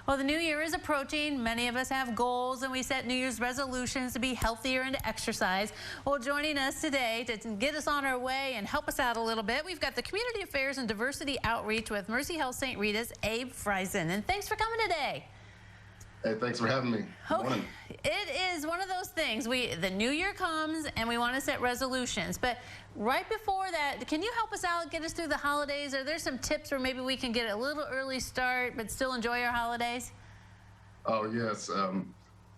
Well, the new year is approaching. Many of us have goals and we set New Year's resolutions to be healthier and to exercise. Well, joining us today to get us on our way and help us out a little bit, we've got the Community Affairs and Diversity Outreach with Mercy Health St. Rita's Abe Frieson. And thanks for coming today. Hey, thanks for having me. Good morning. It is one of those things. The new year comes and we want to set resolutions. But right before that, can you help us out, get us through the holidays? Are there some tips where maybe we can get a little early start but still enjoy our holidays? Oh, yes.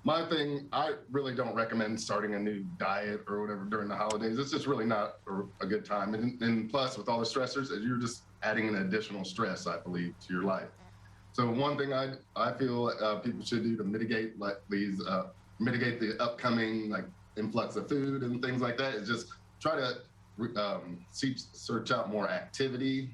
My thing, I really don't recommend starting a new diet or whatever during the holidays. It's just really not a good time. And plus, with all the stressors, you're just adding an additional stress, I believe, to your life. So one thing I feel people should do to mitigate mitigate the upcoming influx of food and things like that is just try to search out more activity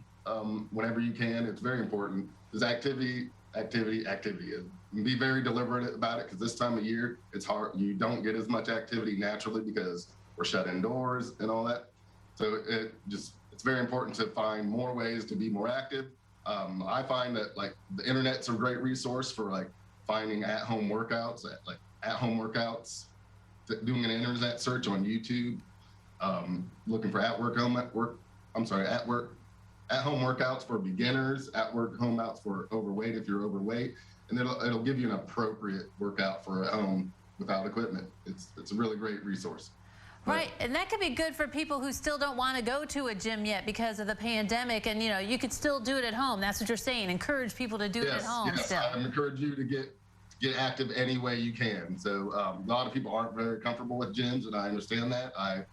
whenever you can. It's very important. There's activity. And be very deliberate about it, because this time of year it's hard. You don't get as much activity naturally because we're shut indoors and all that. So it's very important to find more ways to be more active. I find that the internet's a great resource for finding at-home workouts, doing an internet search on YouTube, looking for at-home workouts for beginners, home outs for overweight if you're overweight, and it'll give you an appropriate workout for at home without equipment. It's a really great resource. Right, and that could be good for people who still don't want to go to a gym yet because of the pandemic, and you could still do it at home. That's what you're saying. Encourage people to do it at home. Yes, still. I encourage you to get active any way you can. So a lot of people aren't very comfortable with gyms, and I understand that. I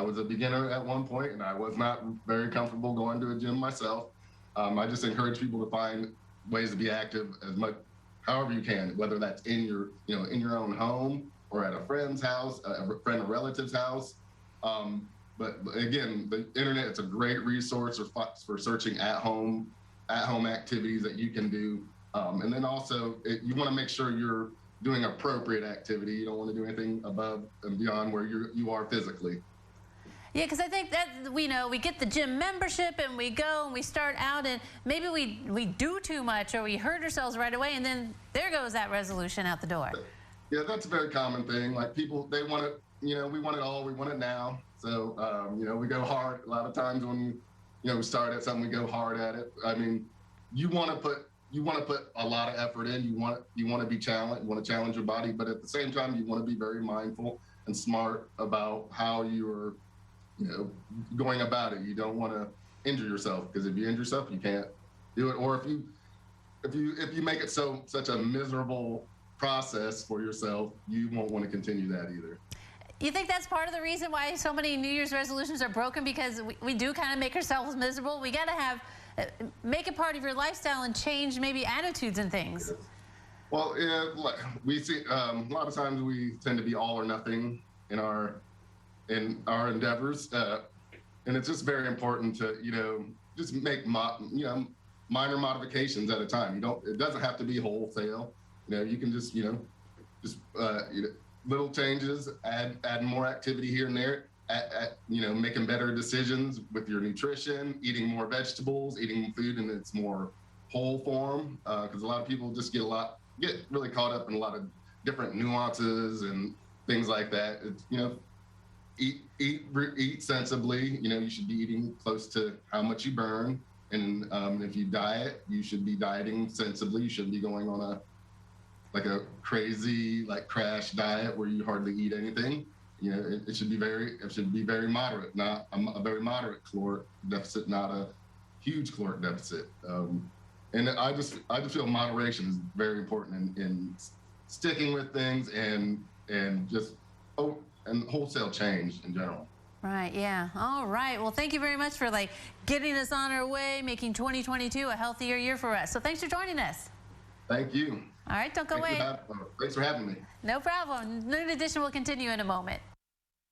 was a beginner at one point, and I was not very comfortable going to a gym myself. I just encourage people to find ways to be active however you can, whether that's in your own home or at a friend's house, a friend or relative's house. But again, the internet, it's a great resource for searching at-home activities that you can do. And then also, you want to make sure you're doing appropriate activity. You don't want to do anything above and beyond where you are physically. Yeah, because I think that we get the gym membership and we go and we start out and maybe we do too much or we hurt ourselves right away, and then there goes that resolution out the door. Yeah, that's a very common thing. People, they want it, we want it all, we want it now. So, we go hard. A lot of times when, we start at something, we go hard at it. I mean, you want to put a lot of effort in. You want to be challenged. You want to challenge your body, but at the same time, you want to be very mindful and smart about how you're, going about it. You don't want to injure yourself, because if you injure yourself, you can't do it. Or if you make it such a miserable process for yourself, you won't want to continue that either. You think that's part of the reason why so many New Year's resolutions are broken, because we do kind of make ourselves miserable? We got to make it part of your lifestyle and change maybe attitudes and things. Well, yeah, we see a lot of times we tend to be all or nothing in our endeavors, and it's just very important to just make minor modifications at a time. It doesn't have to be wholesale. You can just little changes, add more activity here and there, making better decisions with your nutrition, eating more vegetables, eating food in its more whole form, because a lot of people just get really caught up in a lot of different nuances and things like that. Eat sensibly. You should be eating close to how much you burn, and if you diet, you should be dieting sensibly. You shouldn't be going on a crazy crash diet where you hardly eat anything. It should be very moderate, not a very moderate caloric deficit, not a huge caloric deficit. And I just feel moderation is very important in sticking with things and wholesale change in general. Right, yeah. All right. Well, thank you very much for getting us on our way, making 2022 a healthier year for us. So thanks for joining us. Thank you. All right, don't go away. Thanks for having me. No problem. Noon Edition will continue in a moment.